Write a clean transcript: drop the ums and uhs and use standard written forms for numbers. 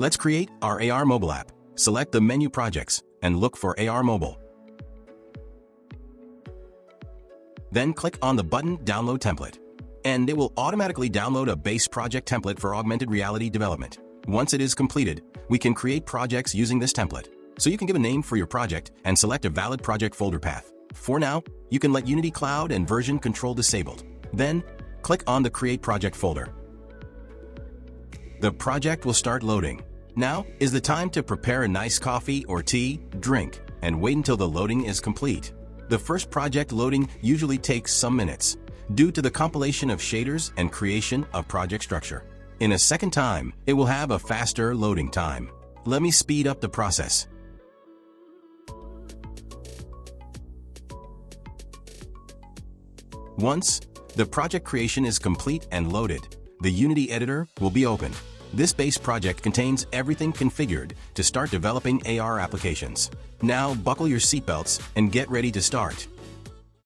Let's create our AR mobile app. Select the menu Projects and look for AR Mobile. Then click on the button Download Template, and it will automatically download a base project template for augmented reality development. Once it is completed, we can create projects using this template. So you can give a name for your project and select a valid project folder path. For now, you can let Unity Cloud and version control disabled. Then, click on the Create Project folder. The project will start loading. Now is the time to prepare a nice coffee or tea, drink, and wait until the loading is complete. The first project loading usually takes some minutes, due to the compilation of shaders and creation of project structure. In a second time, it will have a faster loading time. Let me speed up the process. Once the project creation is complete and loaded, the Unity editor will be opened. This base project contains everything configured to start developing AR applications. Now buckle your seatbelts and get ready to start.